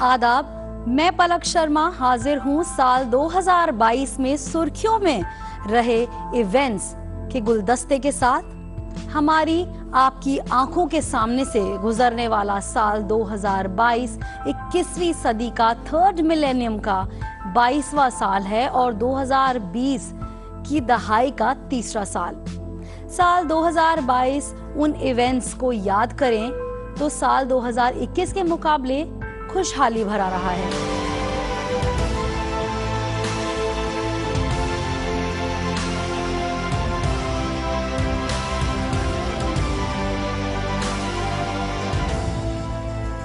आदाब, मैं पलक शर्मा हाजिर हूँ साल 2022 में सुर्खियों में रहे इवेंट्स के गुलदस्ते के साथ। हमारी आपकी आंखों के सामने से गुजरने वाला साल 2022 21वीं सदी का थर्ड मिलेनियम का 22वां साल है और 2020 की दहाई का तीसरा साल। साल 2022 उन इवेंट्स को याद करें तो साल 2021 के मुकाबले खुशहाली भरा रहा है।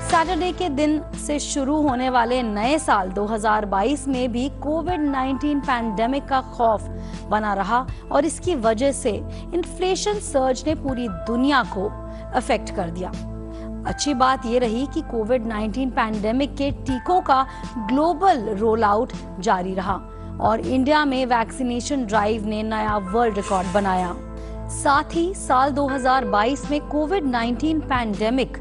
सैटरडे के दिन से शुरू होने वाले नए साल 2022 में भी कोविड-19 पैंडेमिक का खौफ बना रहा और इसकी वजह से इन्फ्लेशन सर्ज ने पूरी दुनिया को अफेक्ट कर दिया। अच्छी बात यह रही कि कोविड-19 पैंडेमिक के टीकों का ग्लोबल रोल आउट जारी रहा और इंडिया में वैक्सीनेशन ड्राइव ने नया वर्ल्ड रिकॉर्ड बनाया। साथ ही साल 2022 में कोविड-19 पैंडेमिक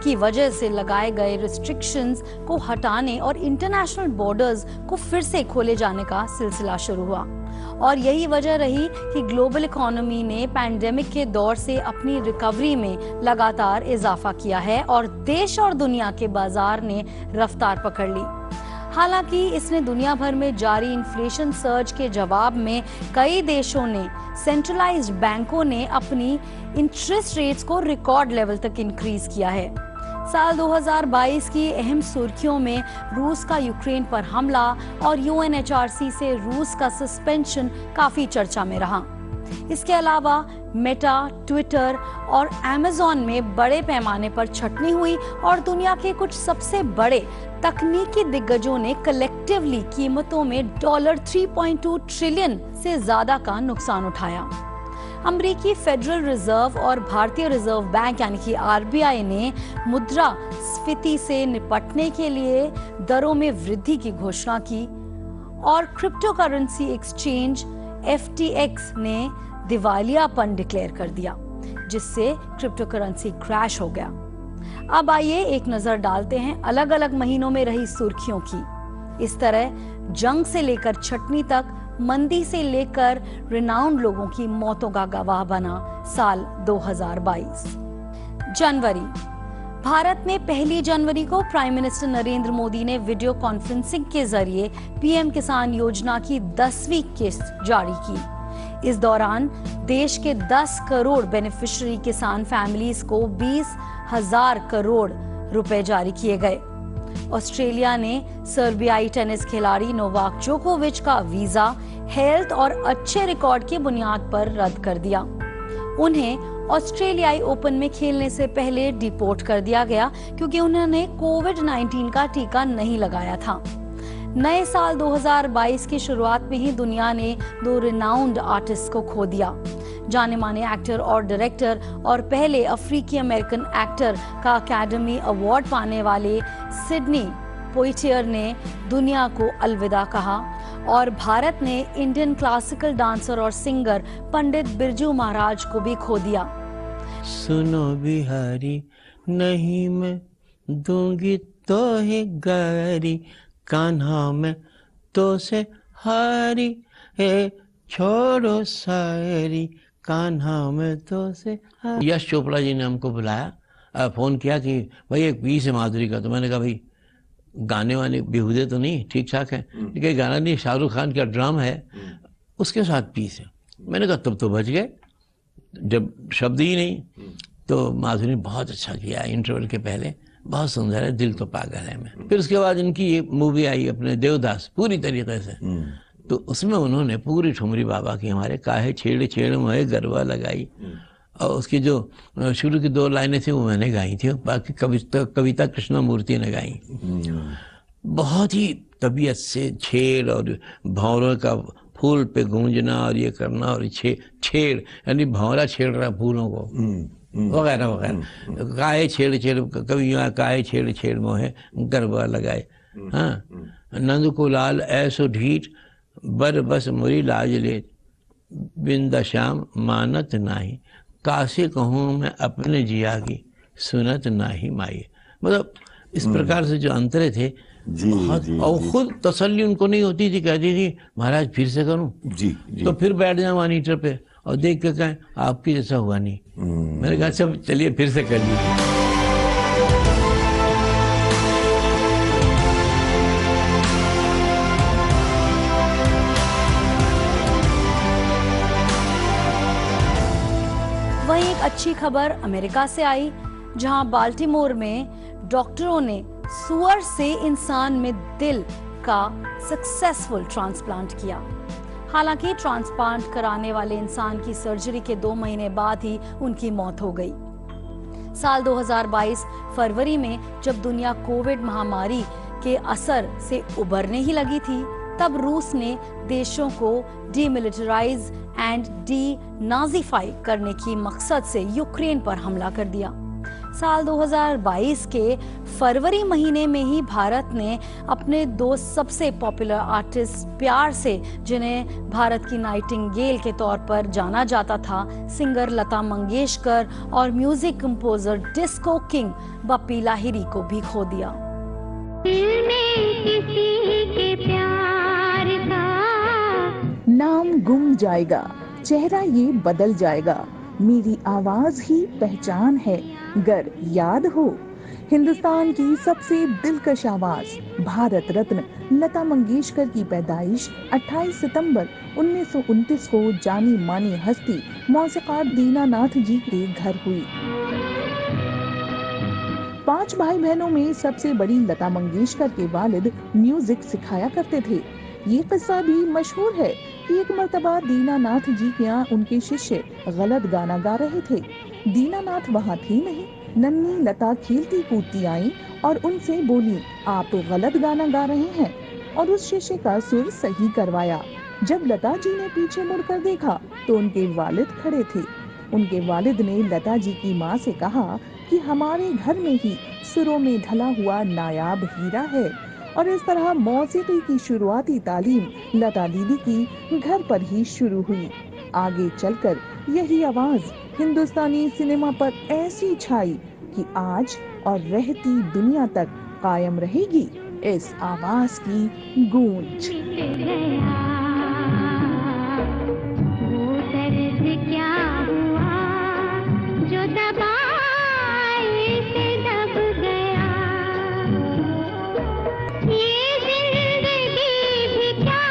की वजह से लगाए गए रिस्ट्रिक्शंस को हटाने और इंटरनेशनल बॉर्डर्स को फिर से खोले जाने का सिलसिला शुरू हुआ और यही वजह रही कि ग्लोबल इकोनॉमी ने पैंडेमिक के दौर से अपनी रिकवरी में लगातार इजाफा किया है और देश और दुनिया के बाजार ने रफ्तार पकड़ ली। हालांकि इसने दुनिया भर में जारी इन्फ्लेशन सर्ज के जवाब में कई देशों ने सेंट्रलाइज्ड बैंकों ने अपनी इंटरेस्ट रेट्स को रिकॉर्ड लेवल तक इंक्रीज किया है। साल 2022 की अहम सुर्खियों में रूस का यूक्रेन पर हमला और यूएनएचआरसी से रूस का सस्पेंशन काफी चर्चा में रहा। इसके अलावा मेटा, ट्विटर और अमेज़न में बड़े पैमाने पर छटनी हुई और दुनिया के कुछ सबसे बड़े तकनीकी दिग्गजों ने कलेक्टिवली कीमतों में $3.2 ट्रिलियन से ज्यादा का नुकसान उठाया। अमेरिकी फेडरल रिजर्व और भारतीय रिजर्व बैंक यानी कि आरबीआई ने मुद्रास्फीति से निपटने के लिए दरों में वृद्धि की घोषणा की और क्रिप्टो करेंसी एक्सचेंज FTX ने दिवालियापन डिक्लेयर कर दिया, जिससे क्रिप्टो करेंसी क्रैश हो गया। अब आइए एक नजर डालते हैं अलग अलग महीनों में रही सुर्खियों की। इस तरह जंग से लेकर छटनी तक, मंदी से लेकर रिनाउंड लोगों की मौतों का गवाह बना साल 2022। जनवरी, भारत में 1 जनवरी को प्राइम मिनिस्टर नरेंद्र मोदी ने वीडियो कॉन्फ्रेंसिंग के जरिए पीएम किसान योजना की 10वीं किस्त जारी की। इस दौरान देश के 10 करोड़ बेनिफिशियरी किसान फैमिलीज को 20,000 करोड़ रुपए जारी किए गए। ऑस्ट्रेलिया ने सर्बियाई टेनिस खिलाड़ी नोवाक जोकोविच का वीजा हेल्थ और अच्छे रिकॉर्ड की बुनियाद पर रद्द कर दिया। उन्हें ऑस्ट्रेलियाई ओपन में खेलने से पहले डिपोर्ट कर दिया गया क्योंकि उन्होंने कोविड-19 का टीका नहीं लगाया था। नए साल 2022 की शुरुआत में ही दुनिया ने 2 रिनाउंड आर्टिस्ट को खो दिया। जाने माने एक्टर और डायरेक्टर और पहले अफ्रीकी अमेरिकन एक्टर का अकेडमी अवार्ड पाने वाले सिडनी पोइटियर ने दुनिया को अलविदा कहा और भारत ने इंडियन क्लासिकल डांसर और सिंगर पंडित बिरजू महाराज को भी खो दिया। सुनो बिहारी, नहीं मैं दूंगी तो ही गारी, कान्हा में तो से हारी, छोड़ो सारी, कान्हा में तो से हारी। यश चोपड़ा जी ने हमको बुलाया, फोन किया कि भाई एक पीस है माधुरी का। तो मैंने कहा भाई गाने वाने बेहुदे तो नहीं, ठीक ठाक है, लेकिन गाना नहीं, शाहरुख खान का ड्राम है, उसके साथ पीस है। मैंने कहा तब तो बच गए, जब शब्द ही नहीं। तो माधुरी ने बहुत अच्छा किया, इंटरवल के पहले बहुत सुंदर है, दिल तो पागल है मैं। फिर उसके बाद इनकी ये मूवी आई अपने देवदास, पूरी तरीके से, तो उसमें उन्होंने पूरी ठुमरी बाबा की हमारे काहे छेड़ छेड़ मोहे गरबा लगाई, और उसकी जो शुरू की 2 लाइनें थी वो मैंने गाई थी, बाकी कविता कृष्णमूर्ति ने गाई। बहुत ही तबीयत से छेड़ और भंवरों का फूल पे गूंजना और ये करना और छेड़ यानी भंवरा छेड़ रहा फूलों को वगैरह वगैरह। काहे छेड़ छेड़, कभी यहाँ काहे छेड़ छेड़ मोहे गरबा लगाए। हाँ, नंद को लाल ऐसो ढीठ, बर बस मुरी लाज ले, बिंदा श्याम मानत नाही, कासे कहूँ मैं अपने जिया की, सुनत नाही माई। मतलब इस प्रकार से जो अंतरे थे बहुत, और खुद तसल्ली उनको नहीं होती थी, कहती थी महाराज फिर से करूं जी, तो फिर बैठ जाए मॉनिटर पे और देख के कहें आपकी जैसा हुआ नहीं। मैंने कहा अच्छा चलिए फिर से कर लीजिए। वहीं एक अच्छी खबर अमेरिका से आई, जहां बाल्टीमोर में डॉक्टरों ने सुअर से इंसान में दिल का सक्सेसफुल ट्रांसप्लांट किया। हालांकि ट्रांसप्लांट कराने वाले इंसान की सर्जरी के 2 महीने बाद ही उनकी मौत हो गई। साल 2022 फरवरी में जब दुनिया कोविड महामारी के असर से उबरने ही लगी थी, तब रूस ने देशों को डीमिलिटराइज एंड डी नाजीफाई करने की मकसद से यूक्रेन पर हमला कर दिया। साल 2022 के फरवरी महीने में ही भारत ने अपने 2 सबसे पॉपुलर आर्टिस्ट प्यार से, जिन्हें भारत की नाइटिंगेल के तौर पर जाना जाता था, सिंगर लता मंगेशकर और music composer disco king Bappi Lahiri को भी खो दिया। नाम गुम जाएगा, चेहरा ये बदल जाएगा, मेरी आवाज ही पहचान है, गर याद हो। हिंदुस्तान की सबसे दिलकश आवाज भारत रत्न लता मंगेशकर की पैदाइश 28 सितंबर 1929 को जानी मानी हस्ती मौसीकार दीनानाथ जी के घर हुई। 5 भाई बहनों में सबसे बड़ी लता मंगेशकर के वालिद म्यूजिक सिखाया करते थे। ये किस्सा भी मशहूर है कि एक मर्तबा दीनानाथ जी के यहाँ उनके शिष्य गलत गाना गा रहे थे। दीनानाथ वहाँ थी नहीं। नन्ही लता खेलती कूदती आई और उनसे बोली, आप गलत गाना गा रहे हैं, और उस शिष्य का सुर सही करवाया। जब लता जी ने पीछे मुड़कर देखा तो उनके वालिद खड़े थे। उनके वालिद ने लता जी की माँ से कहा कि हमारे घर में ही सुरों में ढला हुआ नायाब हीरा है, और इस तरह मौसीकी की शुरुआती तालीम लता दीदी की घर पर ही शुरू हुई। आगे चलकर यही आवाज हिंदुस्तानी सिनेमा पर ऐसी छाई कि आज और रहती दुनिया तक कायम रहेगी इस आवाज की गूंज। वो दर्द क्या हुआ जो दबाए से दब गया, ये जिंदगी भी क्या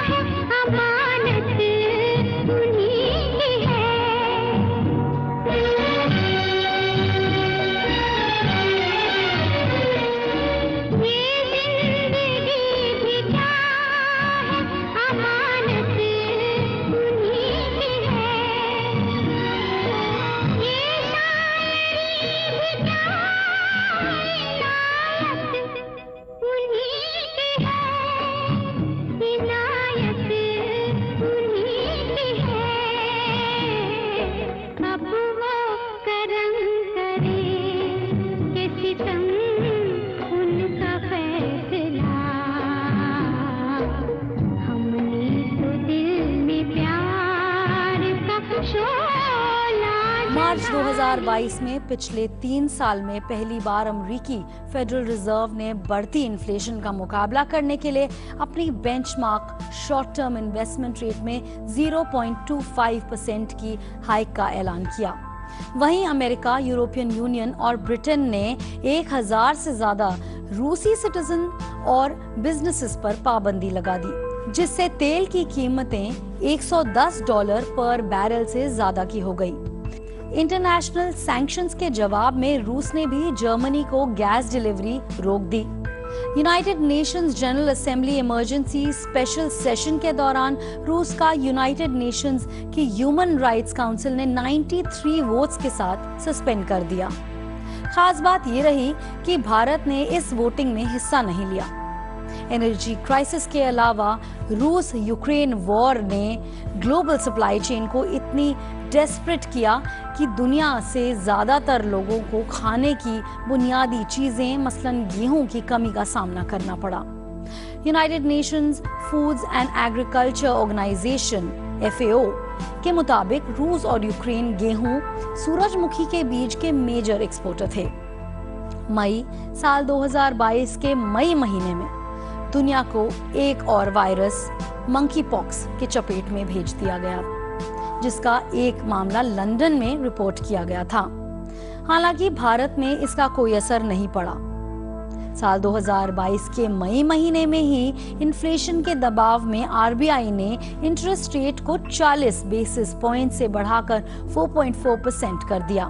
है, अमानत उन्हीं की है। ये जिंदगी भी क्या है, अमानत उन्हीं की है। ये शायरी भी क्या है, इनायत उन्हीं की है, इनायत उन्हीं की है। अब वो करम करे कि सितम उनका फैसला, हमने तो दिल में प्यार का शोला। मार्च 2022 में पिछले 3 साल में पहली बार अमेरिकी फेडरल रिजर्व ने बढ़ती इन्फ्लेशन का मुकाबला करने के लिए अपनी benchmark short term investment rate में 0.25% की हाइक का ऐलान किया। वहीं अमेरिका, यूरोपियन यूनियन और ब्रिटेन ने 1000 से ज्यादा रूसी सिटीजन और बिजनेसेस पर पाबंदी लगा दी, जिससे तेल की कीमतें $110 पर बैरल से ज्यादा की हो गई। इंटरनेशनल सैंक्शंस के जवाब में रूस ने भी जर्मनी को गैस डिलीवरी रोक दी। United Nations General Assembly emergency special session के दौरान रूस का यूनाइटेड नेशंस की ह्यूमन राइट्स काउंसिल ने 93 वोट्स के साथ सस्पेंड कर दिया। खास बात ये रही कि भारत ने इस वोटिंग में हिस्सा नहीं लिया। एनर्जी क्राइसिस के अलावा रूस यूक्रेन वॉर ने ग्लोबल सप्लाई चेन को इतनी डेस्परेट किया कि दुनिया से ज्यादातर लोगों को खाने की बुनियादी चीजें मसलन गेहूं की कमी का सामना करना पड़ा। United Nations Foods and Agriculture Organization FAO के मुताबिक रूस और यूक्रेन गेहूं, सूरजमुखी के बीज के मेजर एक्सपोर्टर थे। मई साल 2022 के मई महीने में दुनिया को एक और वायरस मंकी पॉक्स की चपेट में भेज दिया गया, जिसका एक मामला लंदन में रिपोर्ट किया गया था। हालांकि भारत में इसका कोई असर नहीं पड़ा। साल 2022 के मई महीने में ही इन्फ्लेशन के दबाव में आरबीआई ने इंटरेस्ट रेट को 40 बेसिस पॉइंट से बढ़ाकर 4.4% कर दिया।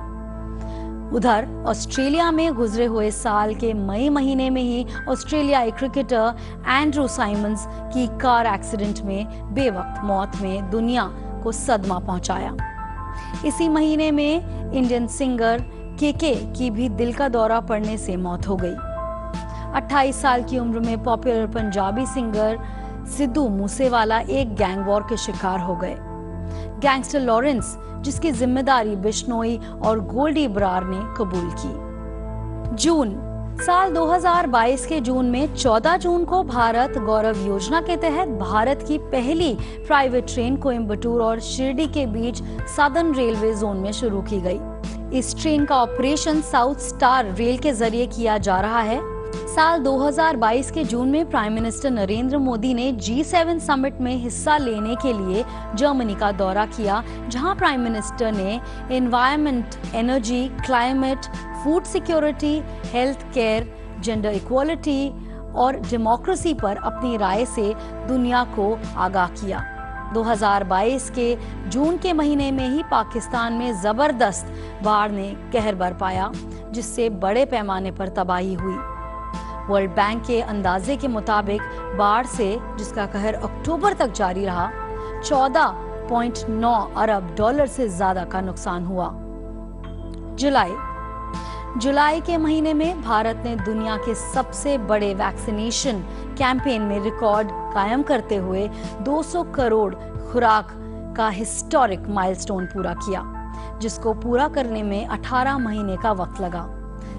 उधर ऑस्ट्रेलिया में गुजरे हुए साल के मई महीने में ही ऑस्ट्रेलियाई क्रिकेटर एंड्रू साइमंस की कार एक्सीडेंट में बेवक्त मौत में दुनिया को सदमा पहुंचाया। इसी महीने में इंडियन सिंगर केके की भी दिल का दौरा पड़ने से मौत हो गई। 28 साल की उम्र में पॉपुलर पंजाबी सिंगर सिद्धू मूसेवाला एक गैंग वॉर के शिकार हो गए। गैंगस्टर लॉरेंस, जिसकी जिम्मेदारी बिश्नोई और गोल्डी बरार ने कबूल की। जून साल 2022 के जून में 14 जून को भारत गौरव योजना के तहत भारत की पहली प्राइवेट ट्रेन कोयम्बटूर और शिरडी के बीच सदर्न रेलवे जोन में शुरू की गई। इस ट्रेन का ऑपरेशन साउथ स्टार रेल के जरिए किया जा रहा है। साल 2022 के जून में प्राइम मिनिस्टर नरेंद्र मोदी ने G7 समिट में हिस्सा लेने के लिए जर्मनी का दौरा किया, जहां प्राइम मिनिस्टर ने environment, energy, climate, food security, health care, gender equality और डेमोक्रेसी पर अपनी राय से दुनिया को आगाह किया। 2022 के जून के महीने में ही पाकिस्तान में जबरदस्त बाढ़ ने कहर बरपाया, जिससे बड़े पैमाने पर तबाही हुई। वर्ल्ड बैंक के अंदाजे के मुताबिक बाढ़ से, जिसका कहर अक्टूबर तक जारी रहा, 14.9 अरब डॉलर से ज्यादा का नुकसान हुआ। जुलाई के महीने में भारत ने दुनिया के सबसे बड़े वैक्सीनेशन कैंपेन में रिकॉर्ड कायम करते हुए 200 करोड़ खुराक का हिस्टोरिक माइलस्टोन पूरा किया, जिसको पूरा करने में 18 महीने का वक्त लगा।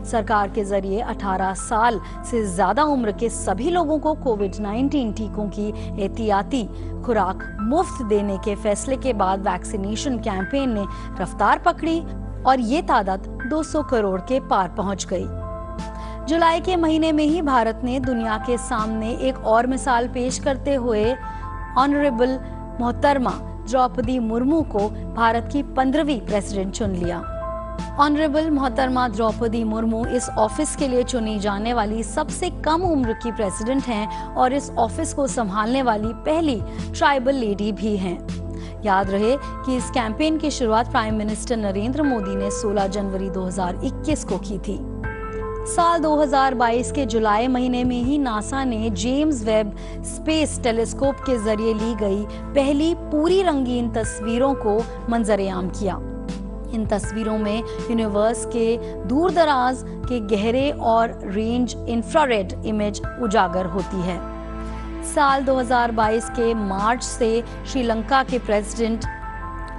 सरकार के जरिए 18 साल से ज्यादा उम्र के सभी लोगों को कोविड-19 टीकों की एहतियाती खुराक मुफ्त देने के फैसले के बाद वैक्सीनेशन कैंपेन ने रफ्तार पकड़ी और ये तादाद 200 करोड़ के पार पहुंच गई। जुलाई के महीने में ही भारत ने दुनिया के सामने एक और मिसाल पेश करते हुए ऑनरेबल मोहतरमा द्रौपदी मुर्मू को भारत की 15वीं प्रेसिडेंट चुन लिया। ऑनरेबल मोहतरमा द्रौपदी मुर्मू इस ऑफिस के लिए चुनी जाने वाली सबसे कम उम्र की प्रेसिडेंट हैं और इस ऑफिस को संभालने वाली पहली ट्राइबल लेडी भी हैं। याद रहे कि इस कैंपेन की शुरुआत प्राइम मिनिस्टर नरेंद्र मोदी ने 16 जनवरी 2021 को की थी। साल 2022 के जुलाई महीने में ही नासा ने जेम्स वेब स्पेस टेलीस्कोप के जरिए ली गई पहली पूरी रंगीन तस्वीरों को मंजरेआम किया। इन तस्वीरों में यूनिवर्स के दूर दराज के गहरे और रेंज इंफ्रारेड इमेज उजागर होती है। साल 2022 के मार्च से श्रीलंका के प्रेसिडेंट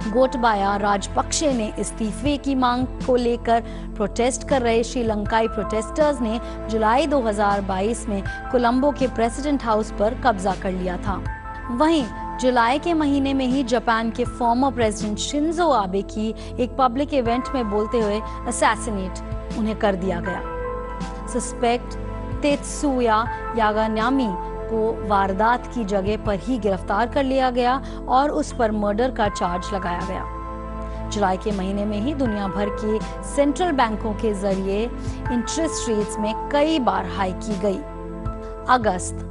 गोटबाया राजपक्षे ने इस्तीफे की मांग को लेकर प्रोटेस्ट कर रहे श्रीलंकाई प्रोटेस्टर्स ने जुलाई 2022 में कोलंबो के प्रेसिडेंट हाउस पर कब्जा कर लिया था। वहीं जुलाई के महीने में ही जापान के फॉर्मर प्रेसिडेंट शिंजो आबे की एक पब्लिक इवेंट में बोलते हुए असैसिनेट उन्हें कर दिया गया। सस्पेक्ट तेत्सुया यागानामी को वारदात की जगह पर ही गिरफ्तार कर लिया गया और उस पर मर्डर का चार्ज लगाया गया। जुलाई के महीने में ही दुनिया भर के सेंट्रल बैंकों के जरिए इंटरेस्ट रेट्स में कई बार हाइक की गई। अगस्त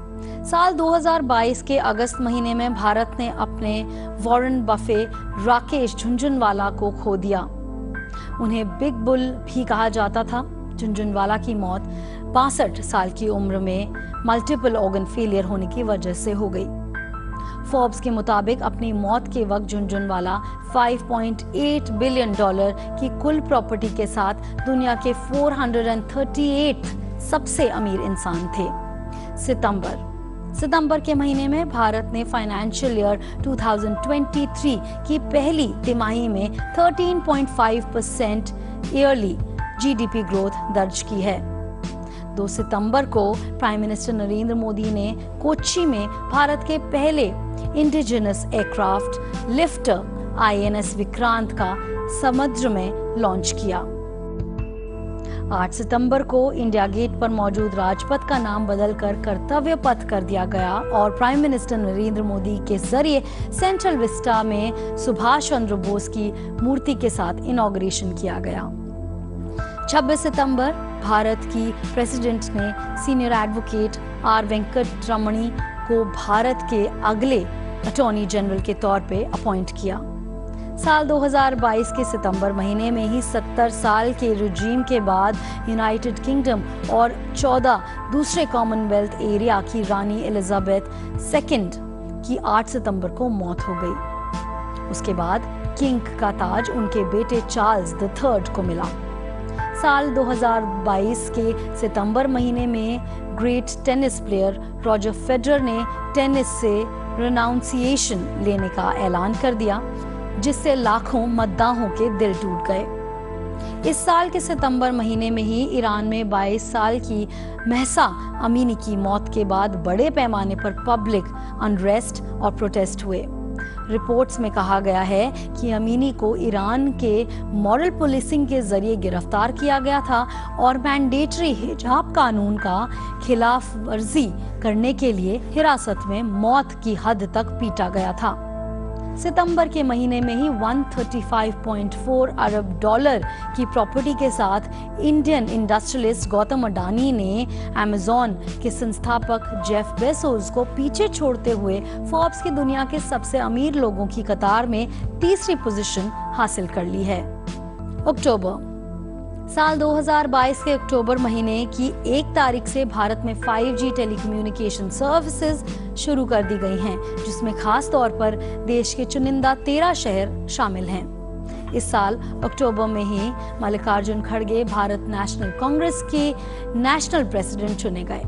साल 2022 के अगस्त महीने में भारत ने अपने वॉरेन बफे राकेश झुनझुनवाला को खो दिया। उन्हें बिग बुल भी कहा जाता था। झुनझुनवाला की मौत 62 साल की उम्र में मल्टीपल ऑर्गन फेलियर होने की वजह से हो गई। फोर्ब्स के मुताबिक अपनी मौत के वक्त झुनझुनवाला $5.8 बिलियन की कुल प्रॉपर्टी के साथ दुनिया के 438 सबसे अमीर इंसान थे। सितंबर के महीने में भारत ने फाइनेंशियल ईयर 2023 की पहली तिमाही में 13.5% ईयरली जीडीपी ग्रोथ दर्ज की है। 2 सितंबर को प्राइम मिनिस्टर नरेंद्र मोदी ने कोच्चि में भारत के पहले indigenous aircraft lifter INS Vikrant का समुद्र में लॉन्च किया। 8 सितंबर को इंडिया गेट पर मौजूद राजपथ का नाम बदलकर कर्तव्य पथ कर दिया गया और प्राइम मिनिस्टर नरेंद्र मोदी के जरिए सेंट्रल विस्टा में सुभाष चंद्र बोस की मूर्ति के साथ इनॉग्रेशन किया गया। 26 सितंबर भारत की प्रेसिडेंट ने सीनियर एडवोकेट आर वेंकटरमणी को भारत के अगले अटॉर्नी जनरल के तौर पे अपॉइंट किया। साल 2022 के सितंबर महीने में ही 70 साल के रिजीम के बाद यूनाइटेड किंगडम और 14 दूसरे कॉमनवेल्थ एरिया की रानी एलिजाबेथ सेकंड की 8 सितंबर को मौत हो गई। उसके बाद किंग का ताज उनके बेटे चार्ल्स III को मिला। साल 2022 के सितंबर महीने में great tennis player Roger Federer ने टेनिस से रिनाउंसिएशन लेने का ऐलान कर दिया, जिससे लाखों मद्दाहों के दिल टूट गए। इस साल के सितंबर महीने में ही ईरान में 22 साल की महसा अमीनी की मौत के बाद बड़े पैमाने पर पब्लिक अनरेस्ट और प्रोटेस्ट हुए। रिपोर्ट्स में कहा गया है कि अमीनी को ईरान के मॉरल पुलिसिंग के जरिए गिरफ्तार किया गया था और मैंडेटरी हिजाब कानून का खिलाफ वर्जी करने के लिए हिरासत में मौत की हद तक पीटा गया था। सितंबर के महीने में ही 135.4 अरब डॉलर की प्रॉपर्टी के साथ इंडियन इंडस्ट्रियलिस्ट गौतम अडानी ने अमेज़न के संस्थापक जेफ बेजोस को पीछे छोड़ते हुए फोर्ब्स की दुनिया के सबसे अमीर लोगों की कतार में तीसरी पोजीशन हासिल कर ली है। अक्टूबर साल 2022 के अक्टूबर महीने की 1 तारीख से भारत में 5G टेलीकम्युनिकेशन सर्विसेज शुरू कर दी गई हैं, जिसमें खास तौर पर देश के चुनिंदा 13 शहर शामिल हैं। इस साल अक्टूबर में ही मल्लिकार्जुन खड़गे भारत नेशनल कांग्रेस के नेशनल प्रेसिडेंट चुने गए।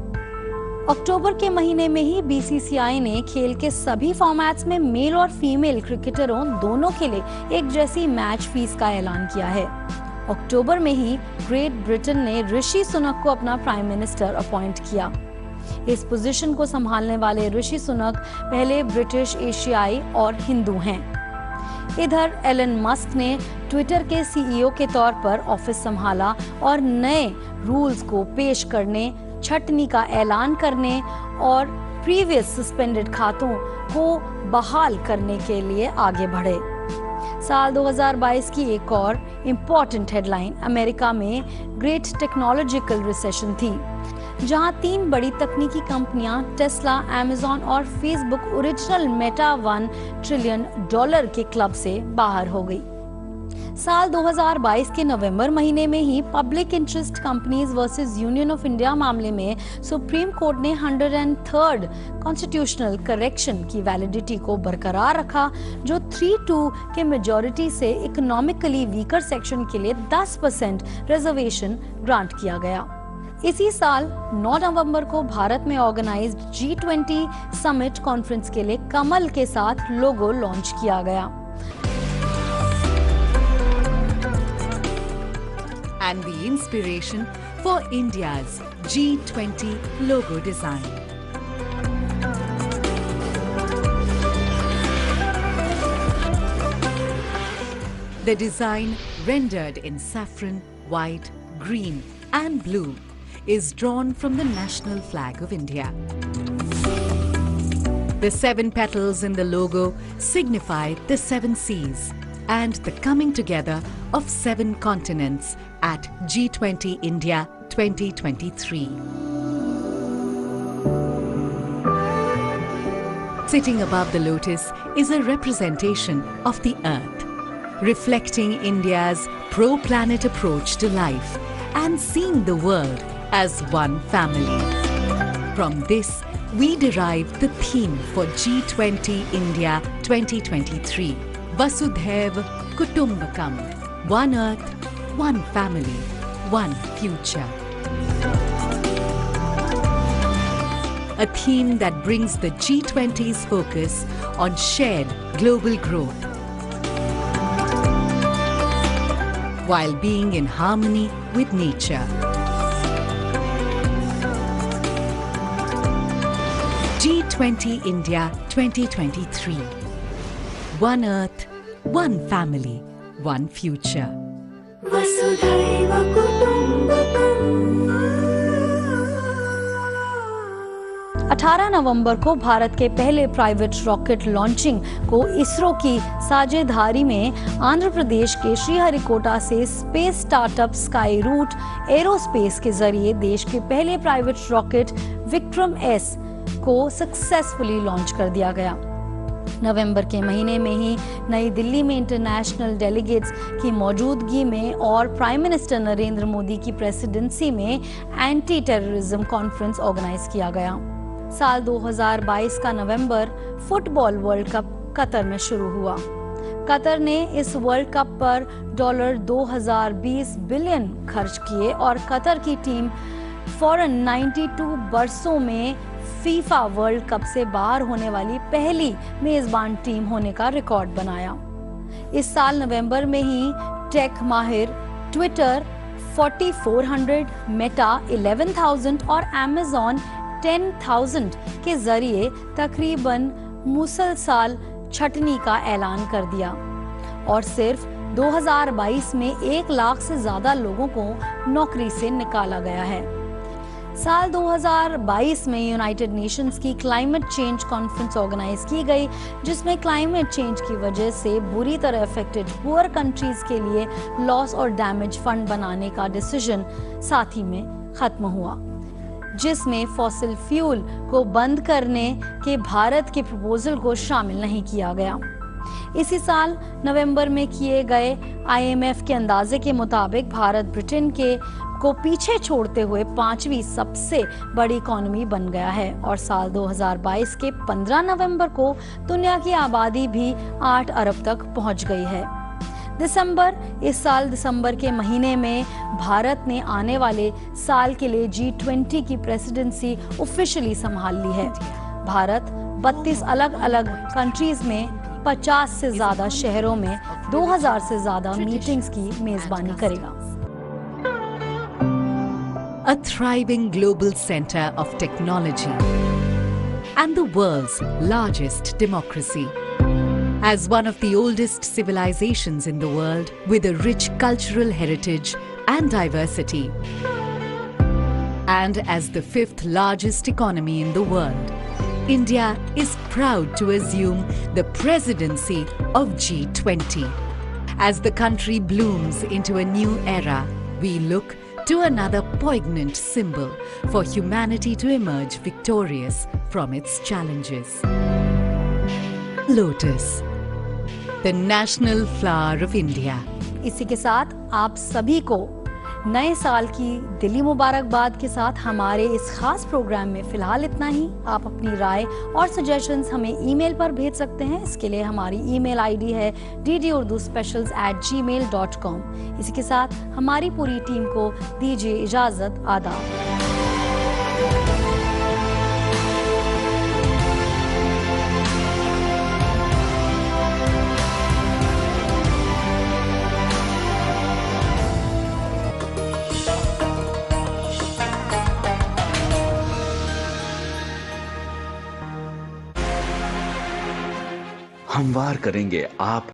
अक्टूबर के महीने में ही BCCI ने खेल के सभी फॉर्मेट्स में मेल और फीमेल क्रिकेटरों दोनों के लिए एक जैसी मैच फीस का ऐलान किया है। अक्टूबर में ही ग्रेट ब्रिटेन ने ऋषि सुनक को अपना प्राइम मिनिस्टर अपॉइंट किया। इस पोजीशन को संभालने वाले ऋषि सुनक पहले ब्रिटिश एशियाई और हिंदू हैं। इधर एलन मस्क ने ट्विटर के CEO के तौर पर ऑफिस संभाला और नए रूल्स को पेश करने, छटनी का ऐलान करने और प्रीवियस सस्पेंडेड खातों को बहाल करने के लिए आगे बढ़े। साल 2022 की एक और इम्पोर्टेंट हेडलाइन अमेरिका में ग्रेट टेक्नोलॉजिकल रिसेशन थी, जहां 3 बड़ी तकनीकी कंपनियां टेस्ला, अमेज़न और फेसबुक ओरिजिनल मेटा $1 ट्रिलियन के क्लब से बाहर हो गई। साल 2022 के नवंबर महीने में ही public interest companies versus Union of India मामले में सुप्रीम कोर्ट ने 103rd कॉन्स्टिट्यूशनल करेक्शन की वैलिडिटी को बरकरार रखा, जो 3-2 के मेजॉरिटी से इकोनॉमिकली वीकर सेक्शन के लिए 10% रिजर्वेशन ग्रांट किया गया। इसी साल 9 नवंबर को भारत में ऑर्गेनाइज्ड G20 समिट कॉन्फ्रेंस के लिए कमल के साथ लोगो लॉन्च किया गया। And the inspiration for India's G20 logo design. The design, rendered in saffron, white, green and blue, is drawn from the national flag of India. The 7 petals in the logo signify the 7 seas and the coming together of 7 continents at G20 India 2023. Sitting above the lotus is a representation of the earth, reflecting India's pro-planet approach to life and seeing the world as one family. From this, we derive the theme for G20 India 2023. Vasudhaiva Kutumbakam. One earth, one family, one future. A theme that brings the G20's focus on shared global growth, while being in harmony with nature. G20 India 2023. One earth, one family, one future. Vasudhaiva Kutumbakam. 18 नवंबर को भारत के पहले private rocket launching को इसरो की साझेदारी में आंध्र प्रदेश के श्रीहरिकोटा से space startup Skyroot Aerospace के जरिए देश के पहले प्राइवेट रॉकेट विक्रम एस को सक्सेसफुली लॉन्च कर दिया गया। नवंबर के महीने में ही नई दिल्ली में इंटरनेशनल डेलीगेट्स की मौजूदगी में और प्राइम मिनिस्टर नरेंद्र मोदी की प्रेसिडेंसी में एंटी टेररिज्म कॉन्फ्रेंस ऑर्गेनाइज किया गया। साल 2022 का नवंबर फुटबॉल वर्ल्ड कप कतर में शुरू हुआ। कतर ने इस वर्ल्ड कप पर $2020 बिलियन खर्च किए और कतर की टीम फौरन 92 बरसों में फीफा वर्ल्ड कप से बाहर होने वाली पहली मेजबान टीम होने का रिकॉर्ड बनाया। इस साल नवंबर में ही टेक माहिर ट्विटर 4400, मेटा 11,000 और अमेज़न 10,000 के जरिए तकरीबन मुसलसल छटनी का ऐलान कर दिया और सिर्फ 2022 में 1 लाख से ज्यादा लोगों को नौकरी से निकाला गया है। साल 2022 में यूनाइटेड नेशंस की क्लाइमेट चेंज कॉन्फ्रेंस ऑर्गेनाइज की गई, जिसमें क्लाइमेट चेंज की वजह से बुरी तरह अफेक्टेड पुअर कंट्रीज के लिए लॉस और डैमेज फंड बनाने का डिसीजन साथ ही में खत्म हुआ, जिसमें फॉसिल फ्यूल को बंद करने के भारत के प्रपोजल को शामिल नहीं किया गया। इसी साल नवंबर में किए गए IMF के अंदाजे के मुताबिक भारत ब्रिटेन को पीछे छोड़ते हुए 5वीं सबसे बड़ी इकोनॉमी बन गया है और साल 2022 के 15 नवंबर को दुनिया की आबादी भी 8 अरब तक पहुंच गई है। इस साल दिसंबर के महीने में भारत ने आने वाले साल के लिए G20 की प्रेसिडेंसी ऑफिशियली संभाल ली है। भारत 32 अलग अलग कंट्रीज में 50 से ज्यादा शहरों में 2000 से ज्यादा मीटिंग्स की मेजबानी करेगा। A thriving global center of technology and the world's largest democracy. As one of the oldest civilizations in the world with a rich cultural heritage and diversity, and as the 5th largest economy in the world, India is proud to assume the presidency of G20. As the country blooms into a new era, we look to another poignant symbol for humanity to emerge victorious from its challenges. Lotus, the national flower of India. इसी के साथ आप सभी को नए साल की दिली मुबारकबाद के साथ हमारे इस खास प्रोग्राम में फिलहाल इतना ही। आप अपनी राय और सजेशंस हमें ईमेल पर भेज सकते हैं। इसके लिए हमारी ईमेल आईडी है ddurduspecials@gmail.com। इसी के साथ हमारी पूरी टीम को दीजिए इजाजत। आदाब। हम वार करेंगे आप